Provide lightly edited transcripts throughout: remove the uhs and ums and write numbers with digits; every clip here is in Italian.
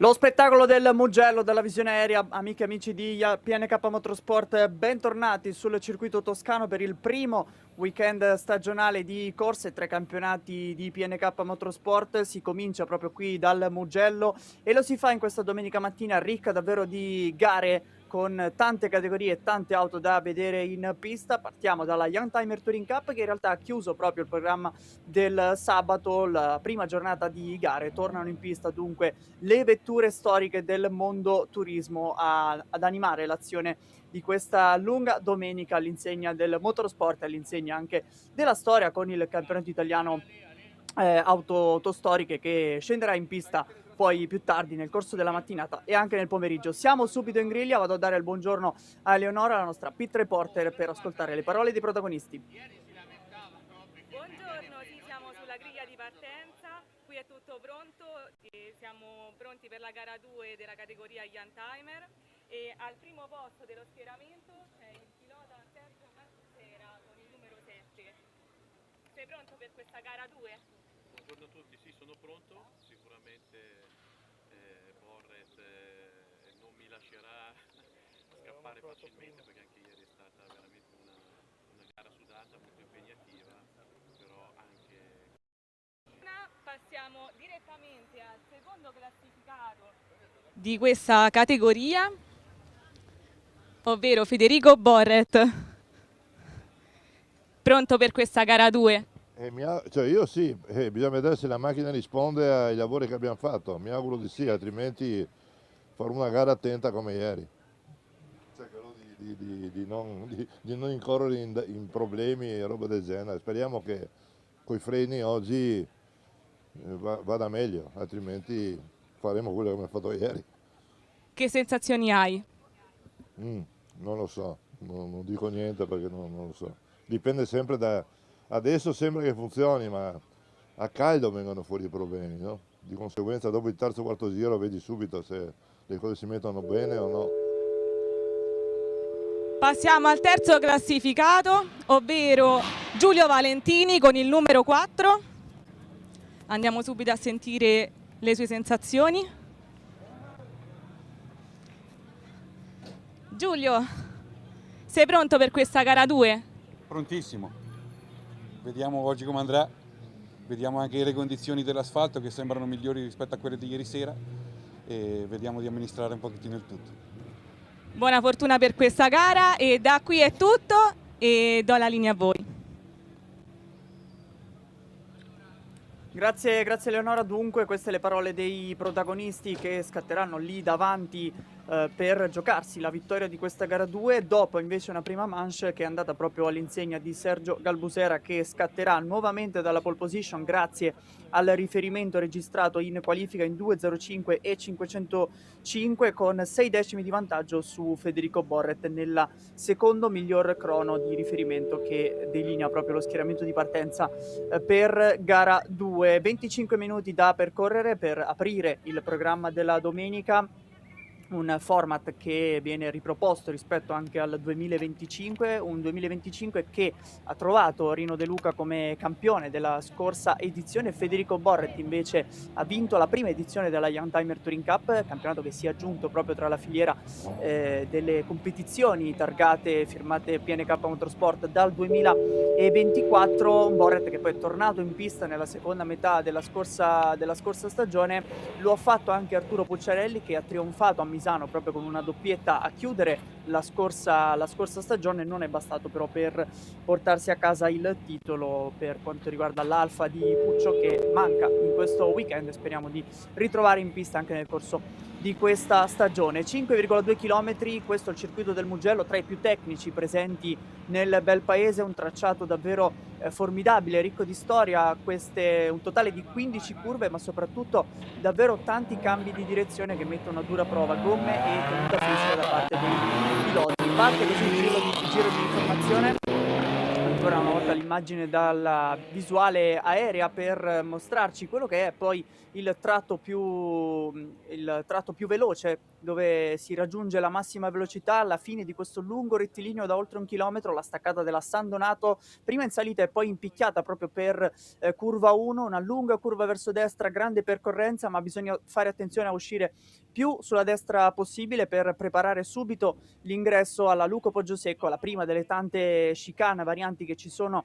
Lo spettacolo del Mugello dalla visione aerea, amiche e amici di PNK Motorsport, bentornati sul circuito toscano per il primo weekend stagionale di corse tra i campionati di PNK Motorsport. Si comincia proprio qui dal Mugello e lo si fa in questa domenica mattina ricca davvero di gare con tante categorie e tante auto da vedere in pista. Partiamo dalla Youngtimer Touring Cup, che in realtà ha chiuso proprio il programma del sabato, la prima giornata di gare. Tornano in pista dunque le vetture storiche del mondo turismo ad animare l'azione di questa lunga domenica all'insegna del motorsport e all'insegna anche della storia, con il campionato italiano auto storiche che scenderà in pista poi più tardi nel corso della mattinata e anche nel pomeriggio. Siamo subito in griglia, vado a dare il buongiorno a Eleonora, la nostra pit reporter, per ascoltare le parole dei protagonisti. Buongiorno, sì, siamo sulla griglia di partenza, qui è tutto pronto, e siamo pronti per la gara 2 della categoria Youngtimer e al primo posto dello schieramento c'è il pilota Sergio Garcera con il numero 7. Sei pronto per questa gara 2? Buongiorno a tutti, sì, sono pronto, sicuramente Borret non mi lascerà scappare facilmente, perché anche ieri è stata veramente una gara sudata, molto impegnativa, però anche... Passiamo direttamente al secondo classificato di questa categoria, ovvero Federico Borret. Pronto per questa gara 2? Io sì, bisogna vedere se la macchina risponde ai lavori che abbiamo fatto, mi auguro di sì, altrimenti farò una gara attenta come ieri. Cercherò di non incorrere in problemi e roba del genere, speriamo che coi freni oggi vada meglio, altrimenti faremo quello che abbiamo fatto ieri. Che sensazioni hai? Non lo so, non dico niente perché non lo so. Dipende sempre da... Adesso sembra che funzioni, ma a caldo vengono fuori i problemi, no? Di conseguenza dopo il terzo o quarto giro vedi subito se le cose si mettono bene o no. Passiamo al terzo classificato, ovvero Giulio Valentini con il numero 4. Andiamo subito a sentire le sue sensazioni. Giulio, sei pronto per questa gara 2? Prontissimo. Vediamo oggi come andrà. Vediamo anche le condizioni dell'asfalto che sembrano migliori rispetto a quelle di ieri sera e vediamo di amministrare un pochettino il tutto. Buona fortuna per questa gara e da qui è tutto e do la linea a voi. Grazie Eleonora. Dunque queste le parole dei protagonisti che scatteranno lì davanti per giocarsi la vittoria di questa gara 2, dopo invece una prima manche che è andata proprio all'insegna di Sergio Galbusera, che scatterà nuovamente dalla pole position grazie al riferimento registrato in qualifica in 2.05 e 505, con 6 decimi di vantaggio su Federico Borret nella secondo miglior crono di riferimento che delinea proprio lo schieramento di partenza per gara 2. 25 minuti da percorrere per aprire il programma della domenica, un format che viene riproposto rispetto anche al 2025, un 2025 che ha trovato Rino De Luca come campione della scorsa edizione. Federico Borret invece ha vinto la prima edizione della Youngtimer Touring Cup, campionato che si è aggiunto proprio tra la filiera delle competizioni targate firmate PNK Motorsport dal 2024. Borret che poi è tornato in pista nella seconda metà della scorsa stagione. Lo ha fatto anche Arturo Pucciarelli, che ha trionfato a Misano proprio con una doppietta a chiudere la scorsa stagione. Non è bastato però per portarsi a casa il titolo per quanto riguarda l'Alfa di Puccio, che manca in questo weekend e speriamo di ritrovare in pista anche nel corso di questa stagione. 5,2 km, questo è il circuito del Mugello, tra i più tecnici presenti nel bel paese, un tracciato davvero formidabile, ricco di storia, un totale di 15 curve, ma soprattutto davvero tanti cambi di direzione che mettono a dura prova gomme e tenuta fisica da parte dei piloti. Parte così il giro di informazione. Ancora ancora una volta l'immagine dalla visuale aerea per mostrarci quello che è poi il tratto più veloce, dove si raggiunge la massima velocità alla fine di questo lungo rettilineo da oltre 1 chilometro, la staccata della San Donato, prima in salita e poi in picchiata proprio per curva 1, una lunga curva verso destra, grande percorrenza, ma bisogna fare attenzione a uscire più sulla destra possibile per preparare subito l'ingresso alla Luco Poggiosecco, la prima delle tante chicane varianti che ci sono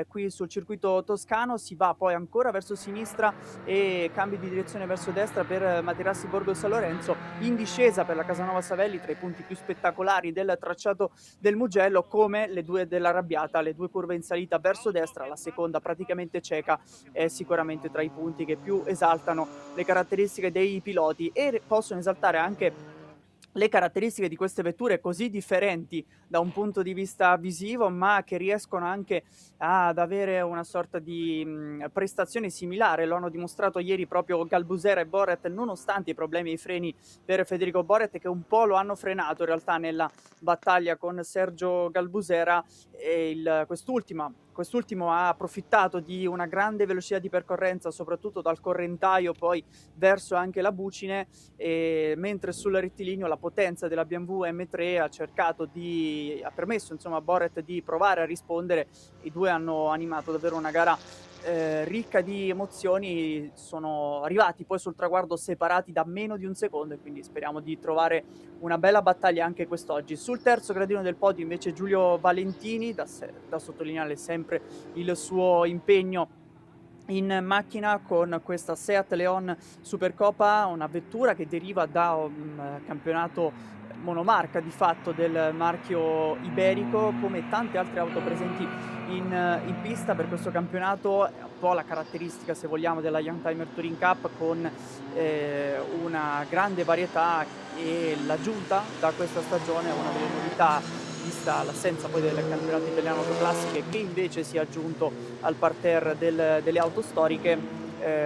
qui sul circuito toscano. Si va poi ancora verso sinistra e cambi di direzione verso destra per Materassi Borgo San Lorenzo, in discesa per la Casanova Savelli, tra i punti più spettacolari del tracciato del Mugello, come le due dell'Arrabbiata, le due curve in salita verso destra, la seconda praticamente cieca, è sicuramente tra i punti che più esaltano le caratteristiche dei piloti e possono esaltare anche le caratteristiche di queste vetture così differenti da un punto di vista visivo, ma che riescono anche ad avere una sorta di prestazione similare. Lo hanno dimostrato ieri proprio Galbusera e Boret, nonostante i problemi ai freni per Federico Boret, che un po' lo hanno frenato in realtà nella battaglia con Sergio Galbusera, e quest'ultimo ha approfittato di una grande velocità di percorrenza, soprattutto dal correntaio poi verso anche la Bucine, mentre sul rettilineo la potenza della BMW M3 ha permesso insomma a Boret di provare a rispondere. I due hanno animato davvero una gara ricca di emozioni, sono arrivati poi sul traguardo separati da meno di un secondo e quindi speriamo di trovare una bella battaglia anche quest'oggi. Sul terzo gradino del podio invece Giulio Valentini, da sottolineare sempre il suo impegno in macchina con questa Seat Leon Supercopa, una vettura che deriva da un campionato monomarca di fatto del marchio iberico, come tante altre auto presenti in pista per questo campionato. È un po' la caratteristica, se vogliamo, della Youngtimer Touring Cup, con una grande varietà, e l'aggiunta da questa stagione è una delle novità, vista l'assenza poi del campionato italiano autoclassiche, che invece si è aggiunto al parterre delle auto storiche,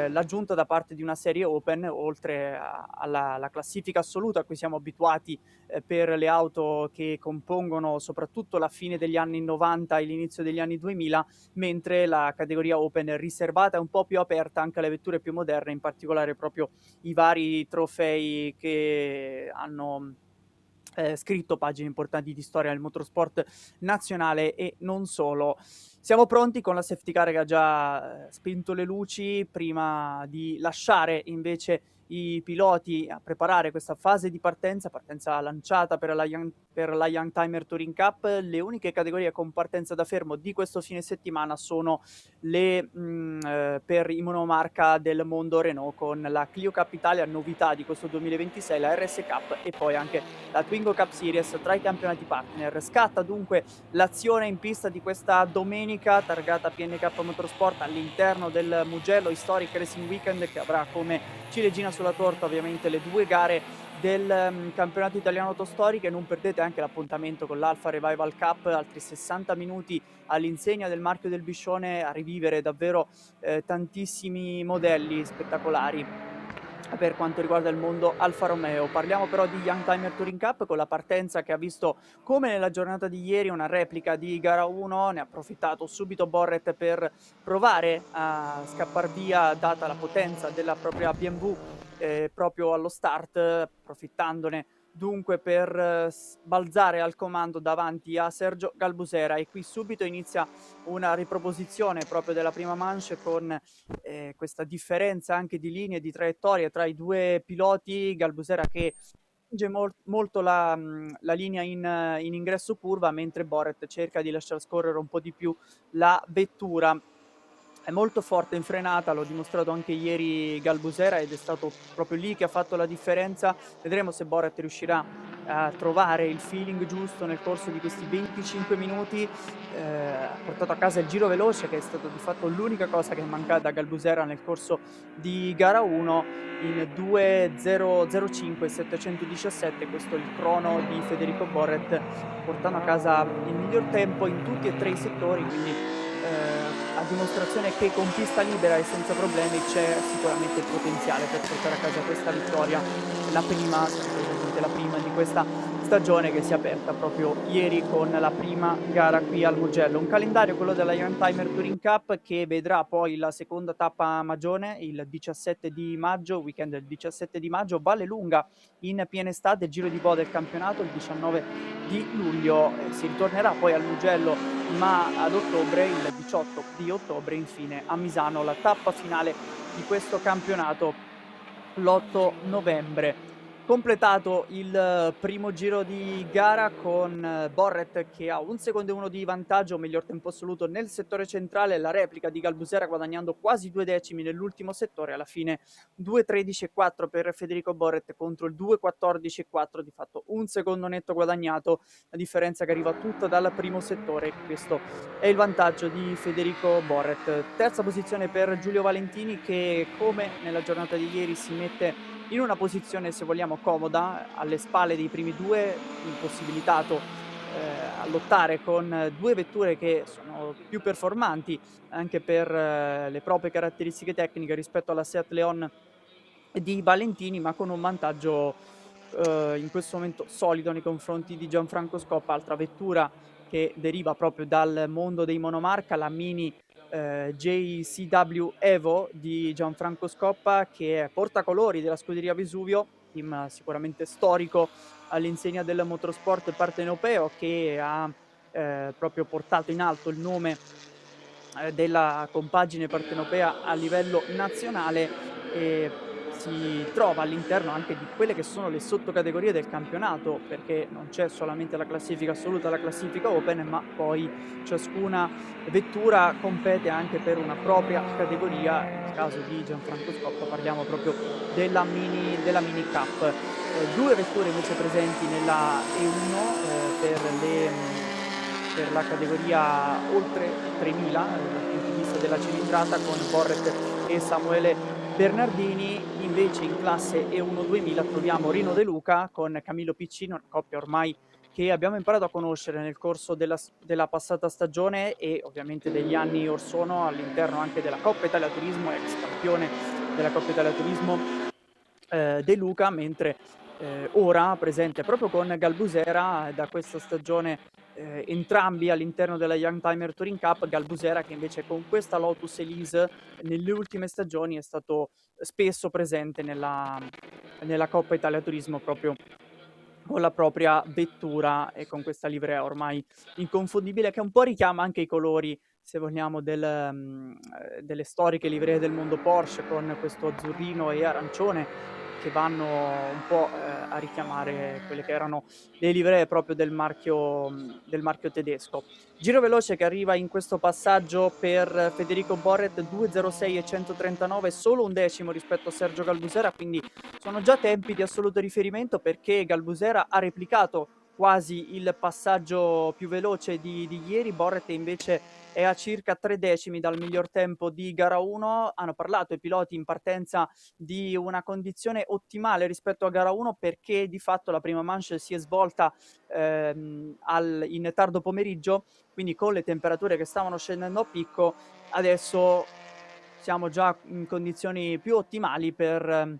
l'aggiunta da parte di una serie Open, oltre alla classifica assoluta a cui siamo abituati per le auto che compongono soprattutto la fine degli anni 90 e l'inizio degli anni 2000, mentre la categoria Open è riservata e un po' più aperta anche alle vetture più moderne, in particolare proprio i vari trofei che hanno scritto pagine importanti di storia del motorsport nazionale e non solo. Siamo pronti con la safety car che ha già spento le luci, prima di lasciare invece i piloti a preparare questa fase di partenza lanciata per la Youngtimer Touring Cup. Le uniche categorie con partenza da fermo di questo fine settimana sono le per i monomarca del mondo Renault, con la Clio Cup Italia, novità di questo 2026, la RS Cup e poi anche la Twingo Cup Series tra i campionati partner. Scatta dunque l'azione in pista di questa domenica, targata PNK Motorsport, all'interno del Mugello Historic Racing Weekend, che avrà come ciliegina sulla torta ovviamente le due gare del campionato italiano autostoriche. Non perdete anche l'appuntamento con l'Alfa Revival Cup, altri 60 minuti all'insegna del marchio del Biscione, a rivivere davvero tantissimi modelli spettacolari per quanto riguarda il mondo Alfa Romeo. Parliamo però di Youngtimer Touring Cup, con la partenza che ha visto, come nella giornata di ieri, una replica di gara 1. Ne ha approfittato subito Boret per provare a scappar via, data la potenza della propria BMW proprio allo start, approfittandone dunque per balzare al comando davanti a Sergio Galbusera. E qui subito inizia una riproposizione proprio della prima manche, con questa differenza anche di linee e di traiettorie tra i due piloti. Galbusera che spinge molto la linea in ingresso curva, mentre Boret cerca di lasciar scorrere un po' di più la vettura. È molto forte in frenata, l'ho dimostrato anche ieri Galbusera, ed è stato proprio lì che ha fatto la differenza. Vedremo se Boret riuscirà a trovare il feeling giusto nel corso di questi 25 minuti. Ha portato a casa il giro veloce, che è stato di fatto l'unica cosa che è mancata a Galbusera nel corso di gara 1, in 2:00:05:717. Questo è il crono di Federico Boret, portando a casa il miglior tempo in tutti e tre i settori, quindi a dimostrazione che con pista libera e senza problemi c'è sicuramente il potenziale per portare a casa questa vittoria, la prima di questa stagione che si è aperta proprio ieri con la prima gara qui al Mugello. Un calendario, quello della Youngtimer Touring Cup, che vedrà poi la seconda tappa Magione il 17 di maggio, weekend del 17 di maggio, Vallelunga in piena estate, Giro di Boa del campionato il 19 di luglio. Si ritornerà poi al Mugello, ma ad ottobre, il 18 di ottobre, infine a Misano, la tappa finale di questo campionato l'8 novembre. Completato il primo giro di gara con Borret che ha 1 secondo e 1 di vantaggio, miglior tempo assoluto nel settore centrale, la replica di Galbusera guadagnando quasi 2 decimi nell'ultimo settore, alla fine 2.13.4 per Federico Borret contro il 2.14.4, di fatto 1 secondo netto guadagnato, la differenza che arriva tutta dal primo settore. Questo è il vantaggio di Federico Borret. Terza posizione per Giulio Valentini, che come nella giornata di ieri si mette in una posizione, se vogliamo, comoda, alle spalle dei primi due, impossibilitato a lottare con due vetture che sono più performanti anche per le proprie caratteristiche tecniche rispetto alla Seat Leon di Valentini, ma con un vantaggio in questo momento solido nei confronti di Gianfranco Scoppa, altra vettura che deriva proprio dal mondo dei monomarca, la Mini JCW Evo di Gianfranco Scoppa, che è portacolori della scuderia Vesuvio, team sicuramente storico all'insegna del motorsport partenopeo, che ha proprio portato in alto il nome della compagine partenopea a livello nazionale, e si trova all'interno anche di quelle che sono le sottocategorie del campionato, perché non c'è solamente la classifica assoluta, la classifica open, ma poi ciascuna vettura compete anche per una propria categoria. Nel caso di Gianfranco Scoppa parliamo proprio della Mini Cup. Due vetture invece presenti nella E1 per la categoria oltre 3.000 dal punto di vista della cilindrata, con Borret e Samuele Bernardini. Invece in classe E1 2000 troviamo Rino De Luca con Camillo Piccino, una coppia ormai che abbiamo imparato a conoscere nel corso della passata stagione e ovviamente degli anni or sono all'interno anche della Coppa Italia Turismo, ex campione della Coppa Italia Turismo De Luca, mentre ora presente proprio con Galbusera da questa stagione, entrambi all'interno della Youngtimer Touring Cup. Galbusera che invece con questa Lotus Elise nelle ultime stagioni è stato spesso presente nella Coppa Italia Turismo proprio con la propria vettura e con questa livrea ormai inconfondibile, che un po' richiama anche i colori, se vogliamo, delle storiche livree del mondo Porsche, con questo azzurrino e arancione che vanno un po' a richiamare quelle che erano le livree proprio del marchio tedesco. Giro veloce che arriva in questo passaggio per Federico Borret, 2.06 e 139, solo un decimo rispetto a Sergio Galbusera, quindi sono già tempi di assoluto riferimento, perché Galbusera ha replicato quasi il passaggio più veloce di ieri. Borret invece è a circa 3 decimi dal miglior tempo di gara 1. Hanno parlato i piloti in partenza di una condizione ottimale rispetto a gara 1, perché di fatto la prima manche si è svolta in tardo pomeriggio, quindi con le temperature che stavano scendendo a picco. Adesso siamo già in condizioni più ottimali per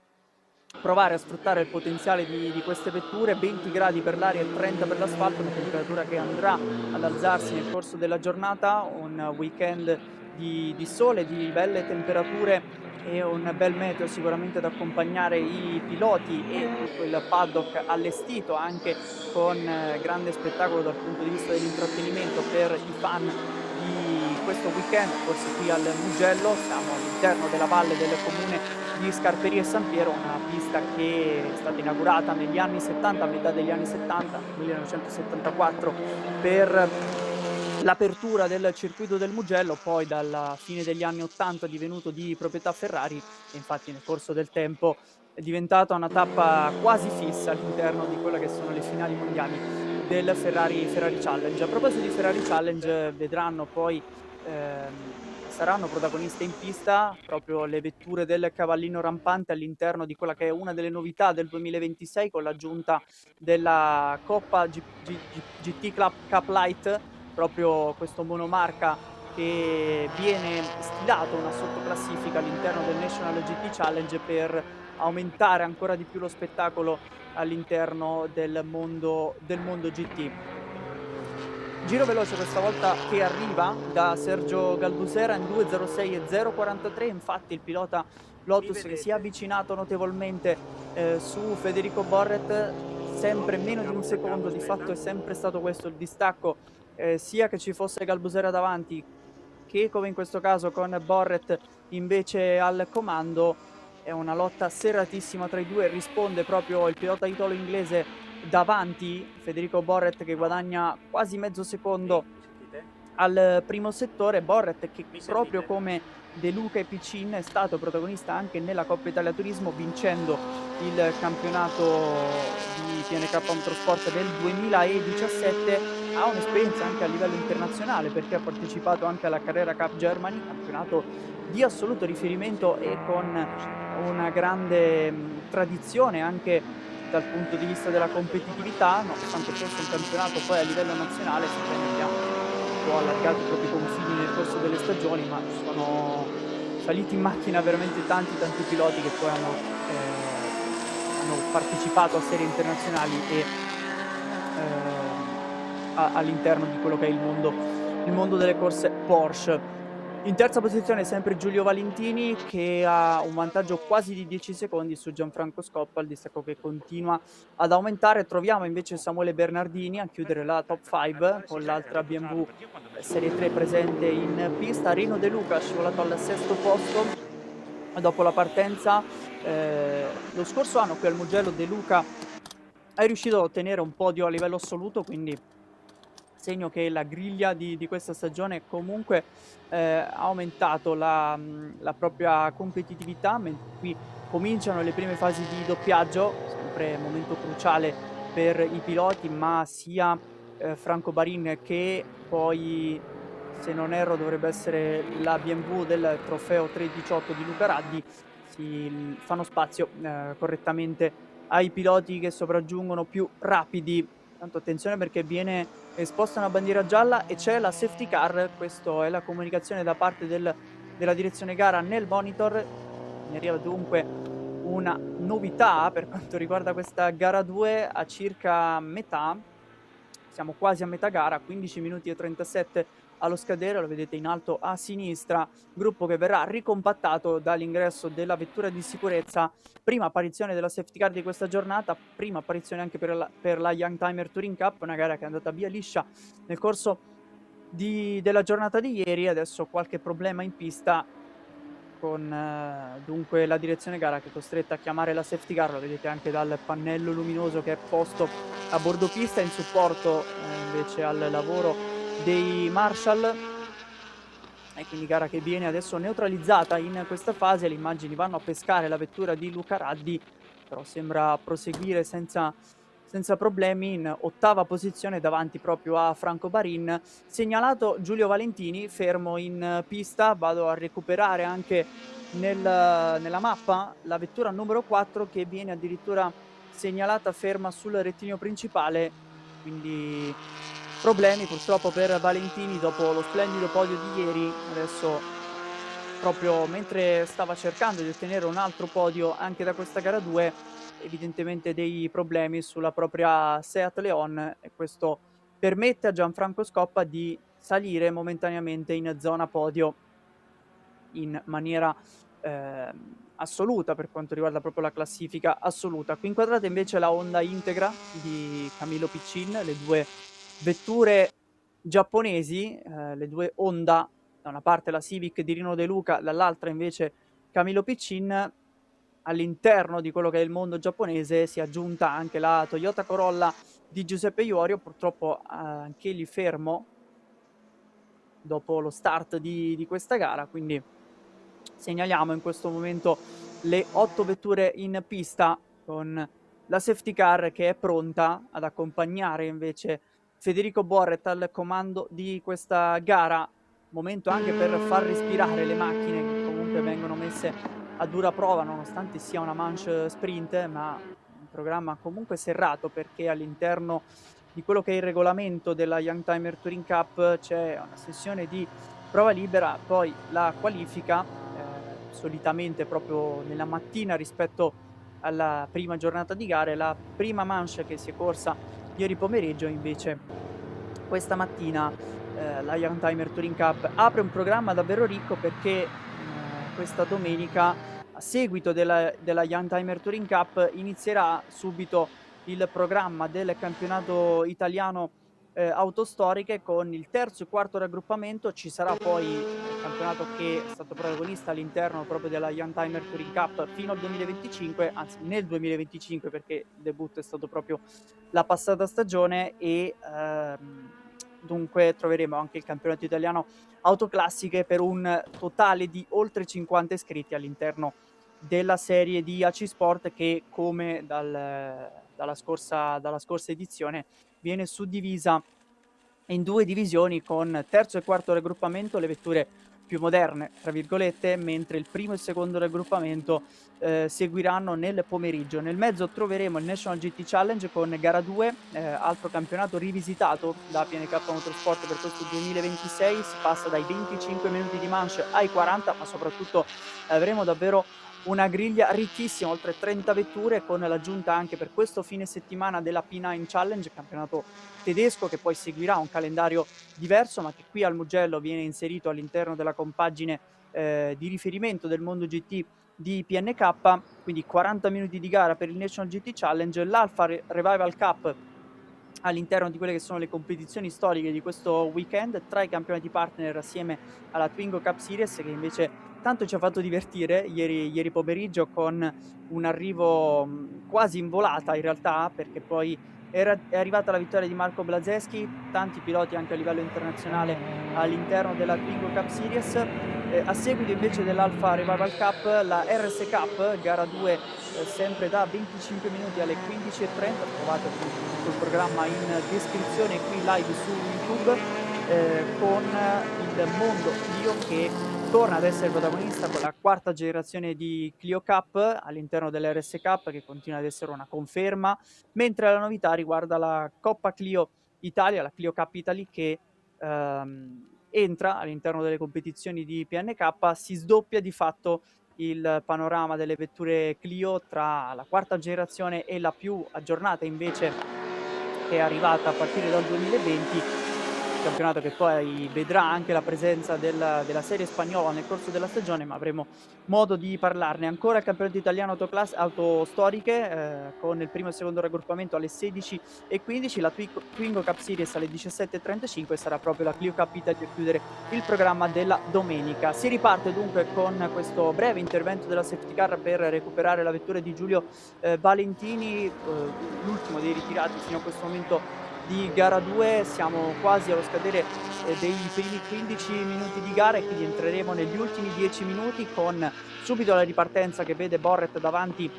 provare a sfruttare il potenziale di queste vetture. 20 gradi per l'aria e 30 per l'asfalto, una temperatura che andrà ad alzarsi nel corso della giornata. Un weekend di sole, di belle temperature e un bel meteo sicuramente ad accompagnare i piloti e tutto il paddock allestito anche con grande spettacolo dal punto di vista dell'intrattenimento per i fan di questo weekend. Forse qui al Mugello siamo all'interno della valle del comune di Scarperia e San Piero, una pista che è stata inaugurata negli anni 70, a metà degli anni 70, 1974, per l'apertura del circuito del Mugello. Poi dalla fine degli anni 80 è divenuto di proprietà Ferrari e infatti nel corso del tempo è diventata una tappa quasi fissa all'interno di quelle che sono le finali mondiali del Ferrari Challenge. A proposito di Ferrari Challenge, vedranno poi saranno protagoniste in pista proprio le vetture del cavallino rampante all'interno di quella che è una delle novità del 2026, con l'aggiunta della Coppa GT Cup Light, proprio questo monomarca che viene stilato una sottoclassifica all'interno del National GT Challenge per aumentare ancora di più lo spettacolo all'interno del mondo GT. Giro veloce questa volta che arriva da Sergio Galbusera in 2.06.043, infatti il pilota Lotus che si è avvicinato notevolmente su Federico Borret, sempre meno di un secondo, di fatto è sempre stato questo il distacco, sia che ci fosse Galbusera davanti che come in questo caso con Borret invece al comando. È una lotta serratissima tra i due, risponde proprio il pilota italo-inglese davanti, Federico Borret, che guadagna quasi mezzo secondo al primo settore. Borret che proprio come De Luca e Piccin è stato protagonista anche nella Coppa Italia Turismo, vincendo il campionato di PNK Motorsport del 2017. Ha un'esperienza anche a livello internazionale perché ha partecipato anche alla Carrera Cup Germany, campionato di assoluto riferimento e con una grande tradizione anche dal punto di vista della competitività, nonostante fosse un campionato poi a livello nazionale, sebbene abbia un po' allargato i propri confini nel corso delle stagioni, ma sono saliti in macchina veramente tanti piloti che poi hanno partecipato a serie internazionali e all'interno di quello che è il mondo delle corse Porsche. In terza posizione sempre Giulio Valentini, che ha un vantaggio quasi di 10 secondi su Gianfranco Scoppa, il distacco che continua ad aumentare. Troviamo invece Samuele Bernardini a chiudere la top 5 con l'altra BMW Serie 3 presente in pista. Rino De Luca scivolato al sesto posto dopo la partenza. Lo scorso anno qui al Mugello De Luca è riuscito ad ottenere un podio a livello assoluto, quindi segno che la griglia di questa stagione comunque ha aumentato la propria competitività, mentre qui cominciano le prime fasi di doppiaggio, sempre momento cruciale per i piloti, ma sia Franco Barin che poi, se non erro, dovrebbe essere la BMW del trofeo 318 di Luca Raddi, si fanno spazio correttamente ai piloti che sopraggiungono più rapidi. Tanto attenzione perché viene esposta una bandiera gialla e c'è la safety car. Questa è la comunicazione da parte della direzione gara nel monitor. Ne arriva dunque una novità per quanto riguarda questa gara 2 a circa metà. Siamo quasi a metà gara, 15 minuti e 37 allo scadere, lo vedete in alto a sinistra, gruppo che verrà ricompattato dall'ingresso della vettura di sicurezza. Prima apparizione della safety car di questa giornata, prima apparizione anche per la Youngtimer Touring Cup, una gara che è andata via liscia nel corso della giornata di ieri. Adesso qualche problema in pista con dunque la direzione gara che è costretta a chiamare la safety car, lo vedete anche dal pannello luminoso che è posto a bordo pista, in supporto invece al lavoro dei Marshall. E quindi gara che viene adesso neutralizzata in questa fase. Le immagini vanno a pescare la vettura di Luca Raddi, però sembra proseguire senza problemi in ottava posizione davanti proprio a Franco Barin. Segnalato Giulio Valentini, fermo in pista. Vado a recuperare anche nella mappa la vettura numero 4 che viene addirittura segnalata ferma sul rettilineo principale, quindi problemi purtroppo per Valentini dopo lo splendido podio di ieri. Adesso, proprio mentre stava cercando di ottenere un altro podio anche da questa gara 2, evidentemente dei problemi sulla propria Seat Leon, e questo permette a Gianfranco Scoppa di salire momentaneamente in zona podio in maniera assoluta per quanto riguarda proprio la classifica assoluta. Qui inquadrate invece la Honda Integra di Camillo Piccin, le due vetture giapponesi, le due Honda, da una parte la Civic di Rino De Luca, dall'altra invece Camillo Piccin. All'interno di quello che è il mondo giapponese si è aggiunta anche la Toyota Corolla di Giuseppe Iorio, purtroppo anch'egli fermo dopo lo start di questa gara, quindi segnaliamo in questo momento le 8 vetture in pista con la safety car che è pronta ad accompagnare invece Federico Borret al comando di questa gara. Momento anche per far respirare le macchine che comunque vengono messe a dura prova nonostante sia una manche sprint, ma un programma comunque serrato, perché all'interno di quello che è il regolamento della Youngtimer Touring Cup c'è una sessione di prova libera, poi la qualifica, solitamente proprio nella mattina rispetto alla prima giornata di gare. La prima manche che si è corsa ieri pomeriggio invece questa mattina, la Youngtimer Touring Cup apre un programma davvero ricco perché questa domenica, a seguito della Youngtimer Touring Cup, inizierà subito il programma del campionato italiano autostoriche con il terzo e quarto raggruppamento. Ci sarà poi il campionato che è stato protagonista all'interno proprio della Youngtimer Touring Cup fino al 2025, anzi nel 2025, perché il debutto è stato proprio la passata stagione, e dunque troveremo anche il campionato italiano autoclassiche per un totale di oltre 50 iscritti all'interno della serie di AC Sport, che come dalla scorsa edizione viene suddivisa in 2 divisioni con terzo e quarto raggruppamento, le vetture più moderne, tra virgolette, mentre il primo e il secondo raggruppamento seguiranno nel pomeriggio. Nel mezzo troveremo il National GT Challenge con gara 2, altro campionato rivisitato da PNK Motorsport per questo 2026. Si passa dai 25 minuti di manche ai 40, ma soprattutto avremo davvero una griglia ricchissima, oltre 30 vetture, con l'aggiunta anche per questo fine settimana della P9 Challenge, campionato tedesco che poi seguirà un calendario diverso, ma che qui al Mugello viene inserito all'interno della compagine di riferimento del mondo GT di PNK. Quindi 40 minuti di gara per il National GT Challenge, l'Alfa Revival Cup all'interno di quelle che sono le competizioni storiche di questo weekend, tra i campionati partner assieme alla Twingo Cup Series, che invece tanto ci ha fatto divertire ieri pomeriggio con un arrivo quasi in volata in realtà, perché poi è arrivata la vittoria di Marco Blazeschi, tanti piloti anche a livello internazionale all'interno della Twingo Cup Series. A seguito invece dell'Alfa Revival Cup, la RS Cup, gara 2, sempre da 25 minuti alle 15:30. Trovate il programma in descrizione qui live su YouTube, con il mondo Clio che torna ad essere protagonista con la quarta generazione di Clio Cup all'interno dell'RS Cup, che continua ad essere una conferma, mentre la novità riguarda la Coppa Clio Italia, la Clio Cup Italy, che entra all'interno delle competizioni di PNK. Si sdoppia di fatto il panorama delle vetture Clio tra la quarta generazione e la più aggiornata invece, che è arrivata a partire dal 2020, campionato che poi vedrà anche la presenza della serie spagnola nel corso della stagione, ma avremo modo di parlarne. Ancora il campionato italiano autostoriche, con il primo e secondo raggruppamento alle 16:15, la Twingo Cup Series alle 17:35, e sarà proprio la Clio Cup Italy a chiudere il programma della domenica. Si riparte dunque con questo breve intervento della safety car per recuperare la vettura di Giulio Valentini, l'ultimo dei ritirati fino a questo momento di gara 2. Siamo quasi allo scadere dei primi 15 minuti di gara, e quindi entreremo negli ultimi 10 minuti con subito la ripartenza che vede Borret davanti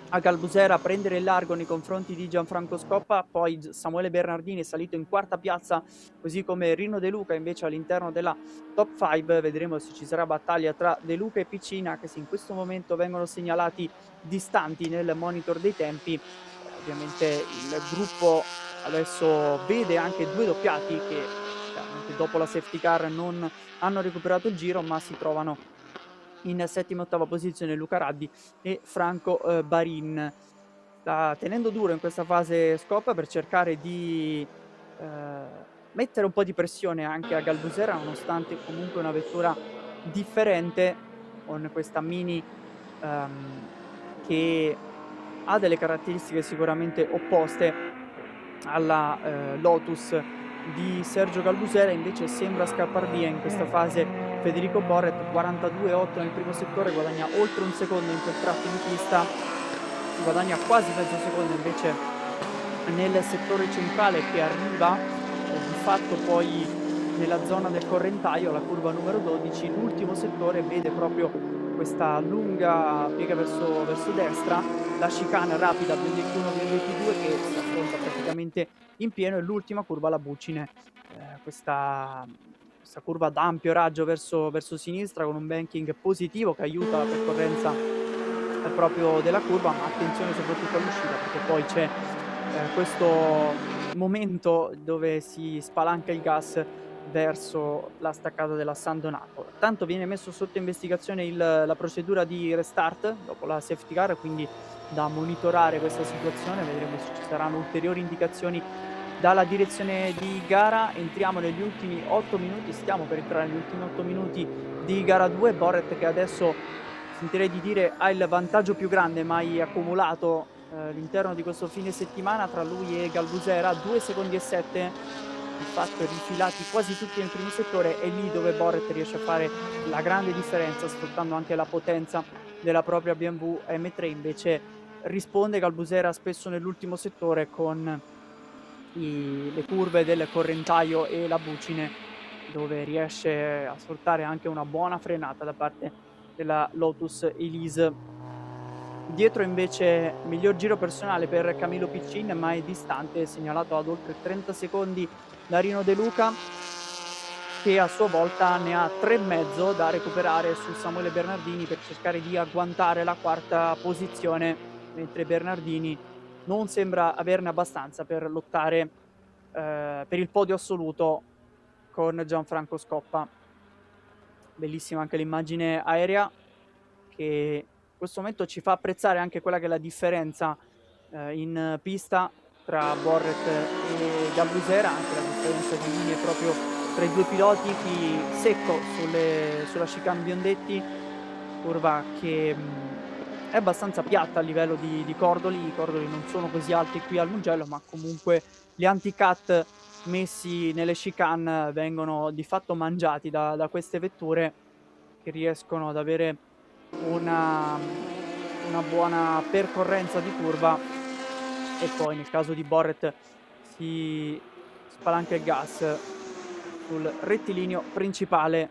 a Galbusera prendere il largo nei confronti di Gianfranco Scoppa. Poi Samuele Bernardini è salito in quarta piazza, così come Rino De Luca invece all'interno della top 5. Vedremo se ci sarà battaglia tra De Luca e Piccina, che in questo momento vengono segnalati distanti nel monitor dei tempi. Ovviamente il gruppo adesso vede anche 2 doppiati che dopo la safety car non hanno recuperato il giro, ma si trovano in settima e ottava posizione Luca Raddi e Franco Barin. Sta tenendo duro in questa fase Scoppa per cercare di mettere un po' di pressione anche a Galbusera, nonostante comunque una vettura differente, con questa Mini che ha delle caratteristiche sicuramente opposte alla Lotus di Sergio Galbusera. Invece sembra scappar via in questa fase Federico Borret, 42,8 nel primo settore, guadagna oltre un secondo in quel tratto di pista, guadagna quasi mezzo secondo invece nel settore centrale, che arriva di fatto poi nella zona del correntaio, la curva numero 12. L'ultimo settore vede proprio questa lunga piega verso destra, la chicane rapida B21-B22 che si affronta praticamente in pieno, e l'ultima curva la Bucine, questa curva ad ampio raggio verso sinistra, con un banking positivo che aiuta la percorrenza proprio della curva, ma attenzione soprattutto all'uscita, perché poi c'è questo momento dove si spalanca il gas verso la staccata della San Donato. Tanto viene messo sotto investigazione la procedura di restart dopo la safety car, quindi da monitorare questa situazione, vedremo se ci saranno ulteriori indicazioni dalla direzione di gara. Entriamo negli ultimi 8 minuti, stiamo per entrare negli ultimi 8 minuti di gara 2. Borret, che adesso sentirei di dire ha il vantaggio più grande mai accumulato all'interno di questo fine settimana tra lui e Galbusera, 2 secondi e 7 di fatto rifilati quasi tutti nel primo settore. È lì dove Borret riesce a fare la grande differenza, sfruttando anche la potenza della propria BMW. M3 invece risponde Galbusera spesso nell'ultimo settore con le curve del Correntaio e la Bucine, dove riesce a sfruttare anche una buona frenata da parte della Lotus Elise. Dietro invece miglior giro personale per Camillo Piccin, ma è distante, segnalato ad oltre 30 secondi da Rino De Luca, che a sua volta ne ha 3,5 da recuperare su Samuele Bernardini per cercare di agguantare la quarta posizione, mentre Bernardini non sembra averne abbastanza per lottare per il podio assoluto con Gianfranco Scoppa. Bellissima anche l'immagine aerea, che in questo momento ci fa apprezzare anche quella che è la differenza in pista tra Borret e Galbusera, anche la differenza di linee proprio tra i due piloti. Qui secco sulla chicane Biondetti, curva che è abbastanza piatta a livello di cordoli. I cordoli non sono così alti qui al Mugello, ma comunque gli anti-cut messi nelle chicane vengono di fatto mangiati da queste vetture, che riescono ad avere una buona percorrenza di curva. E poi nel caso di Borret si spalanca il gas sul rettilineo principale.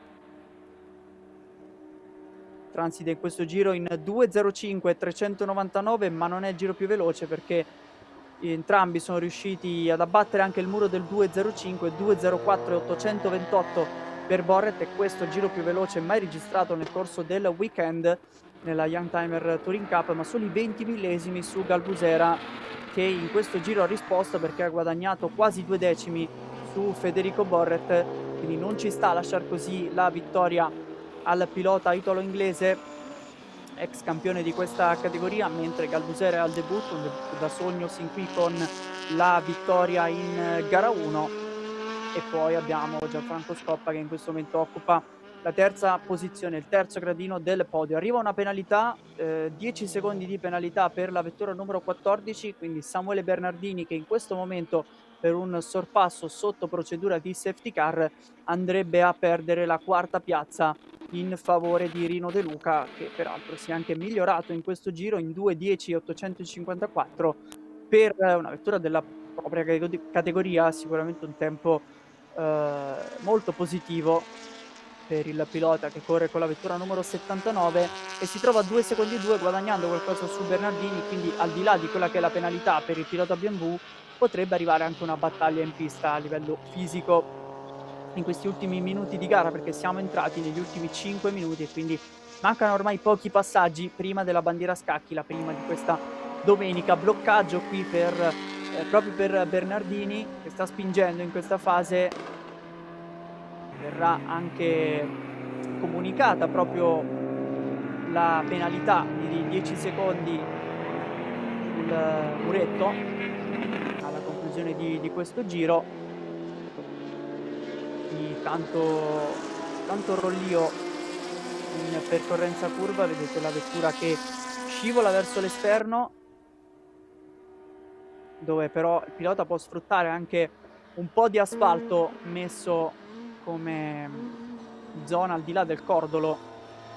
Transita in questo giro in 2.05 399, ma non è il giro più veloce, perché entrambi sono riusciti ad abbattere anche il muro del 2.05, 2.04 e 828 per Borret, e questo è il giro più veloce mai registrato nel corso del weekend nella Youngtimer Touring Cup, ma solo i 20 millesimi su Galbusera, che in questo giro ha risposto perché ha guadagnato quasi 2 decimi su Federico Borret, quindi non ci sta a lasciar così la vittoria al pilota italo-inglese, ex campione di questa categoria, mentre Galbusera è al debutto, un debutto da sogno sin qui con la vittoria in gara 1. E poi abbiamo Gianfranco Scoppa che in questo momento occupa la terza posizione, il terzo gradino del podio. Arriva una penalità, 10 secondi di penalità per la vettura numero 14, quindi Samuele Bernardini, che in questo momento per un sorpasso sotto procedura di safety car andrebbe a perdere la quarta piazza in favore di Rino De Luca, che peraltro si è anche migliorato in questo giro in 2.10.854 per una vettura della propria categoria. Sicuramente un tempo molto positivo per il pilota che corre con la vettura numero 79 e si trova a 2 secondi 2, guadagnando qualcosa su Bernardini. Quindi al di là di quella che è la penalità per il pilota BMW, potrebbe arrivare anche una battaglia in pista a livello fisico in questi ultimi minuti di gara, perché siamo entrati negli ultimi 5 minuti e quindi mancano ormai pochi passaggi prima della bandiera scacchi, la prima di questa domenica. Bloccaggio qui proprio per Bernardini, che sta spingendo in questa fase. Verrà anche comunicata proprio la penalità di 10 secondi sul muretto alla conclusione di questo giro. Quindi tanto rollio in percorrenza curva, vedete la vettura che scivola verso l'esterno, dove però il pilota può sfruttare anche un po' di asfalto messo come zona al di là del cordolo.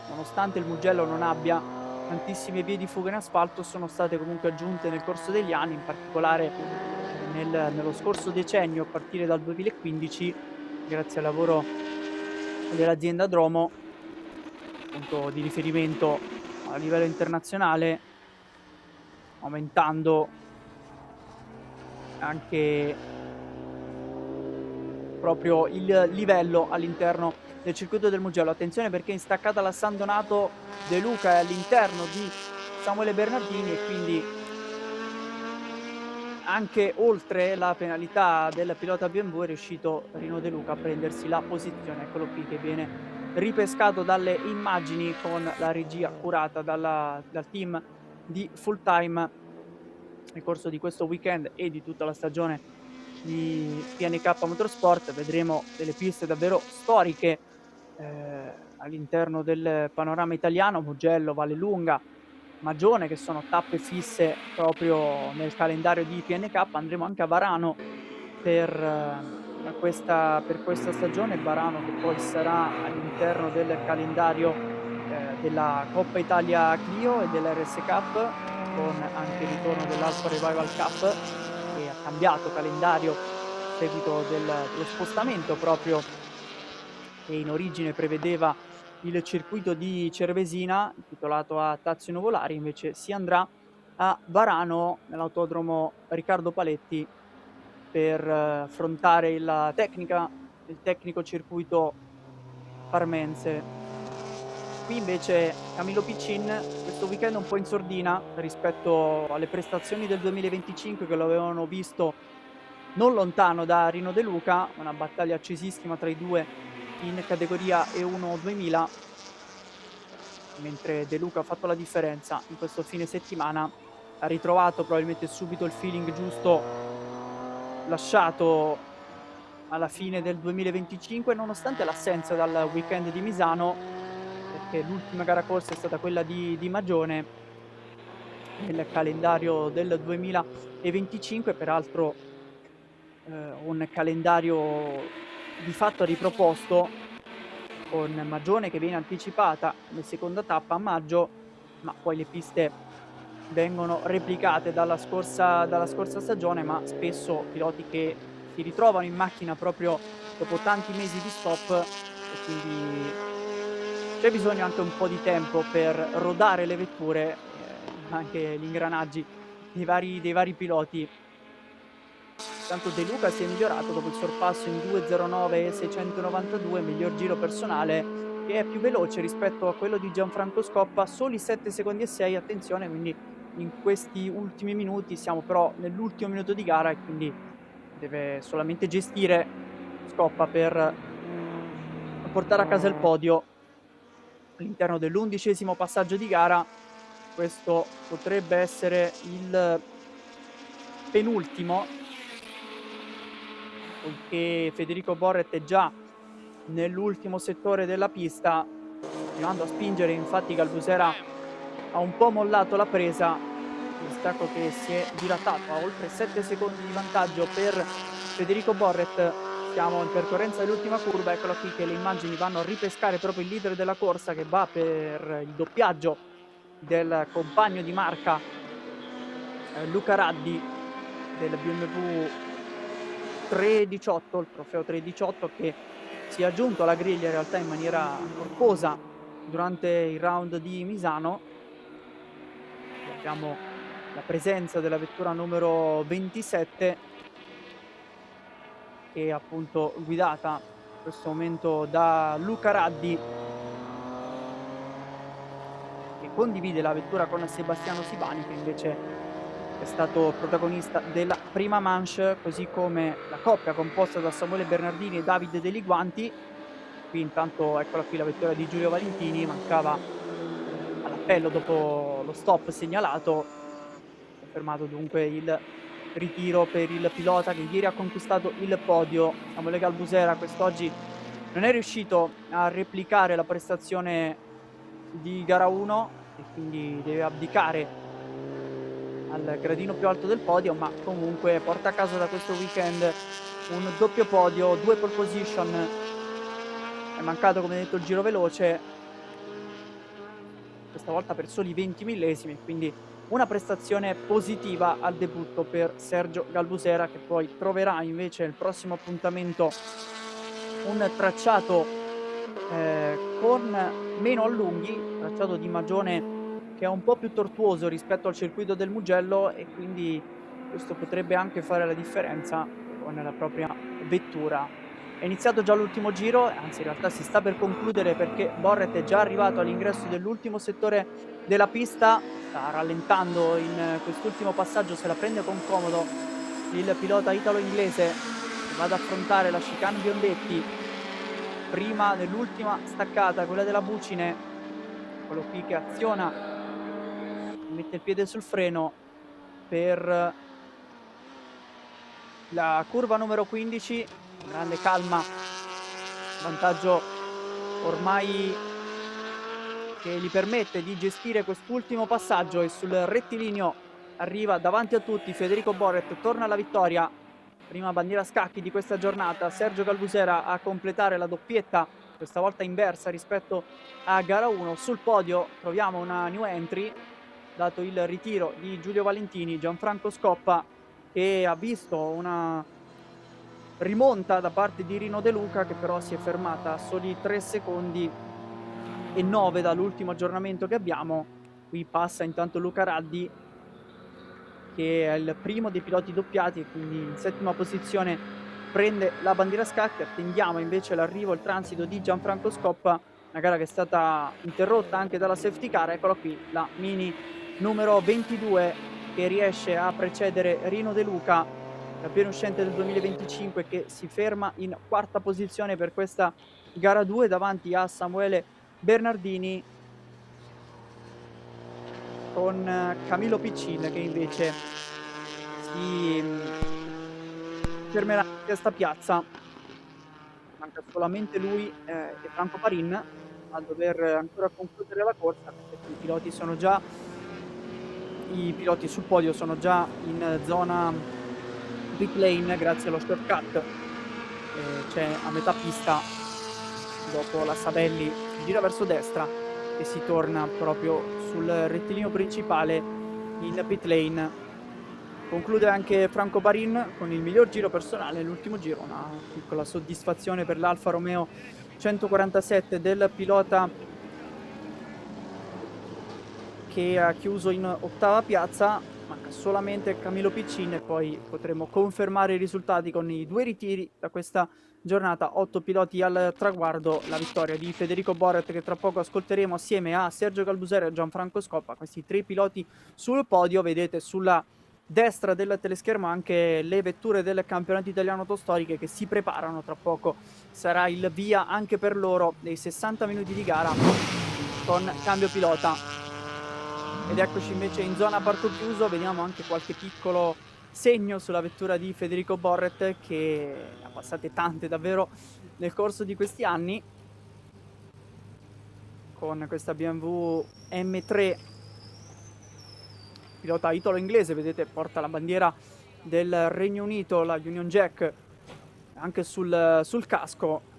Nonostante il Mugello non abbia tantissime vie di fuga in asfalto, sono state comunque aggiunte nel corso degli anni, in particolare nello scorso decennio, a partire dal 2015, grazie al lavoro dell'azienda Dromo, punto di riferimento a livello internazionale, aumentando anche proprio il livello all'interno del circuito del Mugello. Attenzione, perché in staccata la San Donato De Luca è all'interno di Samuele Bernardini e quindi anche oltre la penalità del pilota BMW è riuscito Rino De Luca a prendersi la posizione. Eccolo qui che viene ripescato dalle immagini con la regia curata dal team di Full Time nel corso di questo weekend e di tutta la stagione di PNK Motorsport. Vedremo delle piste davvero storiche all'interno del panorama italiano: Mugello, Vallelunga, Magione, che sono tappe fisse proprio nel calendario di PNK. Andremo anche a Varano per questa stagione, Varano che poi sarà all'interno del calendario della Coppa Italia Clio e dell'RS Cup, con anche il ritorno dell'Alfa Revival Cup, che ha cambiato calendario a seguito dello spostamento proprio che in origine prevedeva il circuito di Cervesina, titolato a Tazio Nuvolari. Invece si andrà a Varano, nell'autodromo Riccardo Paletti, per affrontare il tecnico circuito parmense. Qui invece Camillo Piccin questo weekend un po' in sordina rispetto alle prestazioni del 2025, che lo avevano visto non lontano da Rino De Luca, una battaglia accesissima tra i due in categoria E1 2000, mentre De Luca ha fatto la differenza in questo fine settimana, ha ritrovato probabilmente subito il feeling giusto lasciato alla fine del 2025, nonostante l'assenza dal weekend di Misano, perché l'ultima gara corsa è stata quella di Magione nel calendario del 2025, peraltro un calendario di fatto riproposto, con Magione che viene anticipata come seconda tappa a maggio, ma poi le piste vengono replicate dalla scorsa stagione, ma spesso piloti che si ritrovano in macchina proprio dopo tanti mesi di stop, e quindi c'è bisogno anche un po' di tempo per rodare le vetture, anche gli ingranaggi dei vari piloti. Tanto De Luca si è migliorato dopo il sorpasso in 2.09 e 692, miglior giro personale, che è più veloce rispetto a quello di Gianfranco Scoppa, soli 7 secondi e 6, attenzione, quindi in questi ultimi minuti siamo però nell'ultimo minuto di gara e quindi deve solamente gestire Scoppa per portare a casa il podio all'interno dell'11° passaggio di gara. Questo potrebbe essere il penultimo, poiché Federico Borret è già nell'ultimo settore della pista, continuando a spingere. Infatti Galbusera ha un po' mollato la presa, il distacco che si è dilatato a oltre 7 secondi di vantaggio per Federico Borret. Siamo in percorrenza dell'ultima curva, eccola qui che le immagini vanno a ripescare proprio il leader della corsa, che va per il doppiaggio del compagno di marca Luca Raddi del BMW 318, il trofeo 318, che si è aggiunto alla griglia in realtà in maniera corposa durante il round di Misano. Abbiamo la presenza della vettura numero 27, che è appunto guidata in questo momento da Luca Raddi, che condivide la vettura con Sebastiano Sibani, che invece è stato protagonista della prima manche, così come la coppia composta da Samuele Bernardini e Davide De Liguanti. Qui intanto eccola qui la vettura di Giulio Valentini, mancava all'appello dopo lo stop segnalato. È fermato dunque il ritiro per il pilota che ieri ha conquistato il podio. Samuele Galbusera quest'oggi non è riuscito a replicare la prestazione di gara 1 e quindi deve abdicare al gradino più alto del podio, ma comunque porta a casa da questo weekend un doppio podio, 2 pole position. È mancato, come detto, il giro veloce, questa volta per soli 20 millesimi, quindi una prestazione positiva al debutto per Sergio Galbusera, che poi troverà invece nel prossimo appuntamento un tracciato con meno allunghi, tracciato di Magione che è un po' più tortuoso rispetto al circuito del Mugello, e quindi questo potrebbe anche fare la differenza con la propria vettura. È iniziato già l'ultimo giro, anzi in realtà si sta per concludere, perché Borret è già arrivato all'ingresso dell'ultimo settore della pista, sta rallentando in quest'ultimo passaggio, se la prende con comodo il pilota italo-inglese che va ad affrontare la chicane Biondetti. Prima nell'ultima staccata, quella della Bucine, quello qui che aziona, mette il piede sul freno per la curva numero 15, con grande calma, vantaggio ormai che gli permette di gestire quest'ultimo passaggio, e sul rettilineo arriva davanti a tutti Federico Borret, torna alla vittoria, prima bandiera a scacchi di questa giornata. Sergio Galbusera a completare la doppietta, questa volta inversa rispetto a gara 1. Sul podio troviamo una new entry, dato il ritiro di Giulio Valentini, Gianfranco Scoppa, che ha visto una rimonta da parte di Rino De Luca, che però si è fermata a soli 3 secondi e 9 dall'ultimo aggiornamento che abbiamo. Qui passa intanto Luca Raddi, che è il primo dei piloti doppiati e quindi in 7ª posizione prende la bandiera a scacchi. Attendiamo invece l'arrivo, il transito di Gianfranco Scoppa, una gara che è stata interrotta anche dalla safety car. Eccola qui, la Mini numero 22 che riesce a precedere Rino De Luca, campione uscente del 2025, che si ferma in 4ª posizione per questa gara 2 davanti a Samuele Bernardini, con Camillo Piccin che invece si fermerà in questa piazza. Manca solamente lui e Franco Parin a dover ancora concludere la corsa, perché i piloti sul podio sono già in zona pit lane grazie allo shortcut. C'è a metà pista, dopo la Sabelli si gira verso destra e si torna proprio sul rettilineo principale in pit lane. Conclude anche Franco Parin con il miglior giro personale nell'ultimo giro, una piccola soddisfazione per l'Alfa Romeo 147 del pilota, che ha chiuso in 8ª piazza. Manca solamente Camillo Piccin e poi potremo confermare i risultati con i 2 ritiri da questa giornata. 8 piloti al traguardo, la vittoria di Federico Borret, che tra poco ascolteremo assieme a Sergio Galbusera e Gianfranco Scoppa. Questi 3 piloti sul podio. Vedete sulla destra del teleschermo anche le vetture del campionato italiano autostoriche che si preparano. Tra poco sarà il via anche per loro dei 60 minuti di gara con cambio pilota. Ed eccoci invece in zona parco chiuso. Vediamo anche qualche piccolo segno sulla vettura di Federico Borret, che ha passate tante davvero nel corso di questi anni, con questa BMW M3, pilota italo-inglese. Vedete, porta la bandiera del Regno Unito, la Union Jack, anche sul casco.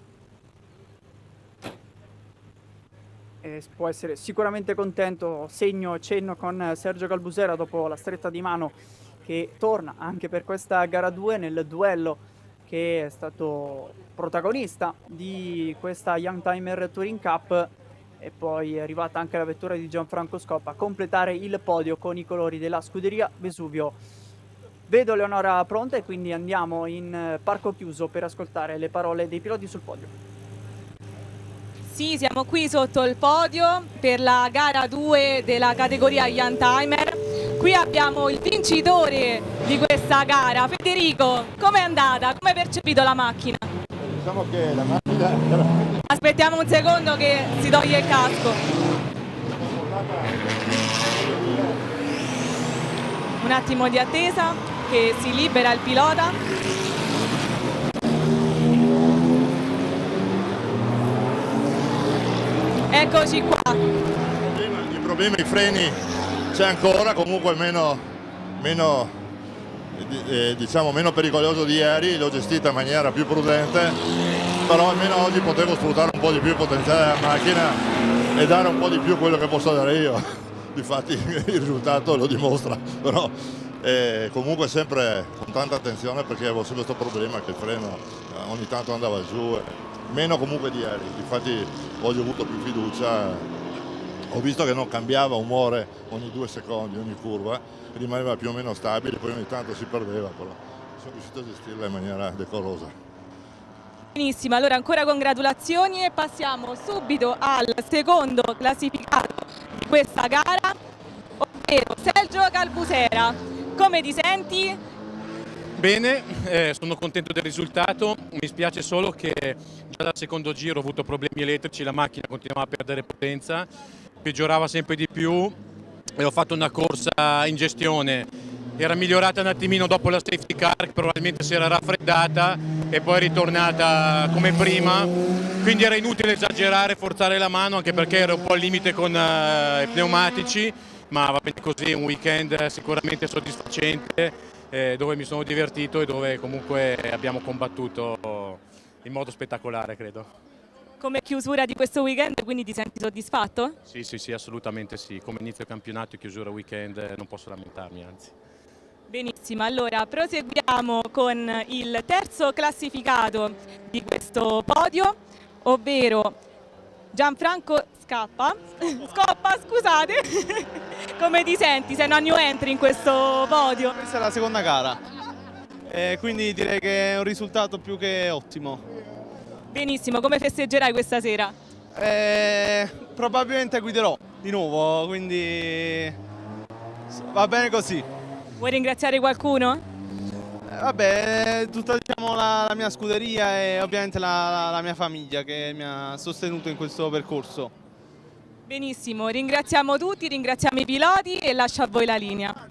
Può essere sicuramente contento. Segno e cenno con Sergio Galbusera dopo la stretta di mano, che torna anche per questa gara 2 nel duello che è stato protagonista di questa Youngtimer Touring Cup. E poi è arrivata anche la vettura di Gianfranco Scoppa a completare il podio con i colori della scuderia Vesuvio. Vedo Leonora pronta e quindi andiamo in parco chiuso per ascoltare le parole dei piloti sul podio. Sì, siamo qui sotto il podio per la gara 2 della categoria Youngtimer. Qui abbiamo il vincitore di questa gara. Federico, com'è andata? Come hai percepito la macchina? Diciamo che la macchina era... Aspettiamo un secondo che si toglie il casco. Un attimo di attesa che si libera il pilota. Eccoci qua. Il problema, i freni c'è ancora, comunque diciamo meno pericoloso di ieri, l'ho gestita in maniera più prudente, però almeno oggi potevo sfruttare un po' di più il potenziale della macchina e dare un po' di più quello che posso dare io. Difatti il risultato lo dimostra, però comunque sempre con tanta attenzione, perché avevo sempre questo problema che il freno ogni tanto andava giù, meno comunque di ieri. Infatti oggi ho avuto più fiducia, ho visto che non cambiava umore ogni 2 secondi, ogni curva, rimaneva più o meno stabile, poi ogni tanto si perdeva, però sono riuscito a gestirla in maniera decorosa. Benissimo, allora ancora congratulazioni e passiamo subito al secondo classificato di questa gara, ovvero Sergio Galbusera. Come ti senti? Bene, sono contento del risultato, mi spiace solo che già dal secondo giro ho avuto problemi elettrici, la macchina continuava a perdere potenza, peggiorava sempre di più e ho fatto una corsa in gestione, era migliorata un attimino dopo la safety car, che probabilmente si era raffreddata e poi è ritornata come prima, quindi era inutile esagerare, forzare la mano, anche perché ero un po' al limite con i pneumatici, ma va bene così, un weekend sicuramente soddisfacente, dove mi sono divertito e dove comunque abbiamo combattuto in modo spettacolare, credo. Come chiusura di questo weekend, quindi ti senti soddisfatto? Sì, assolutamente sì. Come inizio campionato e chiusura weekend non posso lamentarmi, anzi. Benissimo, allora proseguiamo con il terzo classificato di questo podio, ovvero Gianfranco Scoppa, scusate. Come ti senti? Sei una new entry in questo podio? Questa è la seconda gara, quindi direi che è un risultato più che ottimo. Benissimo, come festeggerai questa sera? Probabilmente guiderò di nuovo, quindi va bene così. Vuoi ringraziare qualcuno? Vabbè, tutta diciamo, la mia scuderia e ovviamente la mia famiglia che mi ha sostenuto in questo percorso. Benissimo, ringraziamo tutti, ringraziamo i piloti e lascio a voi la linea.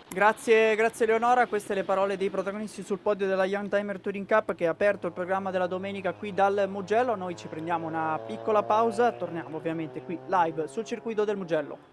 Grazie Eleonora, queste le parole dei protagonisti sul podio della Youngtimer Touring Cup che ha aperto il programma della domenica qui dal Mugello. Noi ci prendiamo una piccola pausa, torniamo ovviamente qui live sul circuito del Mugello.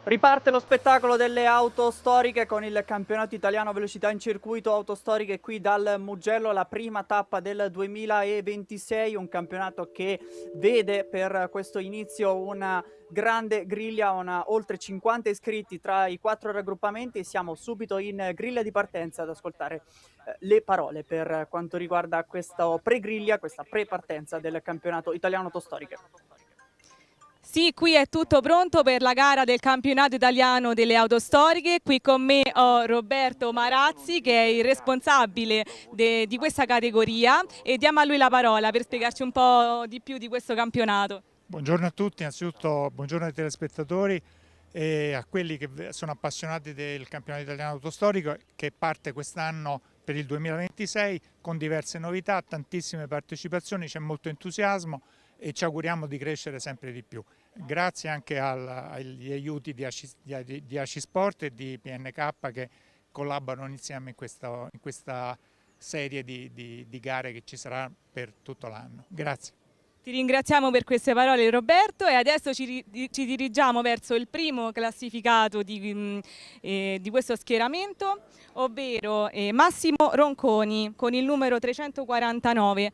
Riparte lo spettacolo delle auto storiche con il campionato italiano velocità in circuito auto storiche qui dal Mugello, la prima tappa del 2026, un campionato che vede per questo inizio una grande griglia, oltre 50 iscritti tra i 4 raggruppamenti. Siamo subito in griglia di partenza ad ascoltare le parole per quanto riguarda questa pre-griglia, questa pre-partenza del campionato italiano autostoriche. Sì, qui è tutto pronto per la gara del campionato italiano delle auto storiche. Qui con me ho Roberto Marazzi, che è il responsabile di questa categoria, e diamo a lui la parola per spiegarci un po' di più di questo campionato. Buongiorno a tutti, innanzitutto buongiorno ai telespettatori e a quelli che sono appassionati del campionato italiano autostorico, che parte quest'anno per il 2026 con diverse novità, tantissime partecipazioni, c'è molto entusiasmo e ci auguriamo di crescere sempre di più. Grazie anche agli aiuti di Acisport e di PNK che collaborano insieme in questa serie di gare che ci sarà per tutto l'anno. Grazie. Ti ringraziamo per queste parole, Roberto, e adesso ci dirigiamo verso il primo classificato di questo schieramento, ovvero Massimo Ronconi con il numero 349.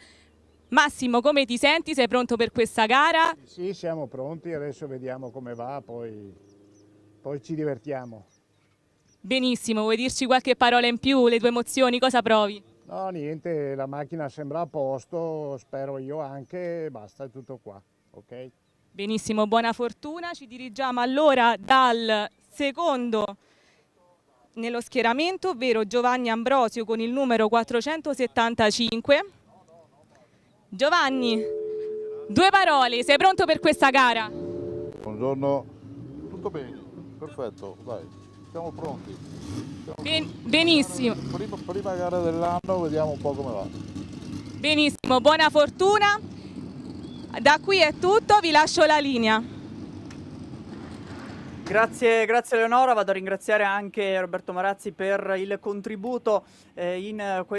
Massimo, come ti senti? Sei pronto per questa gara? Sì, siamo pronti, adesso vediamo come va, poi ci divertiamo. Benissimo, vuoi dirci qualche parola in più, le tue emozioni, cosa provi? No, niente, la macchina sembra a posto, spero io anche, basta, è tutto qua, ok? Benissimo, buona fortuna. Ci dirigiamo allora dal secondo nello schieramento, ovvero Giovanni Ambrosio con il numero 475. Giovanni, due parole, sei pronto per questa gara? Buongiorno, tutto bene, perfetto, dai, siamo pronti. Benissimo. Prima gara dell'anno, vediamo un po' come va. Benissimo, buona fortuna. Da qui è tutto, vi lascio la linea. Grazie Eleonora, vado a ringraziare anche Roberto Marazzi per il contributo in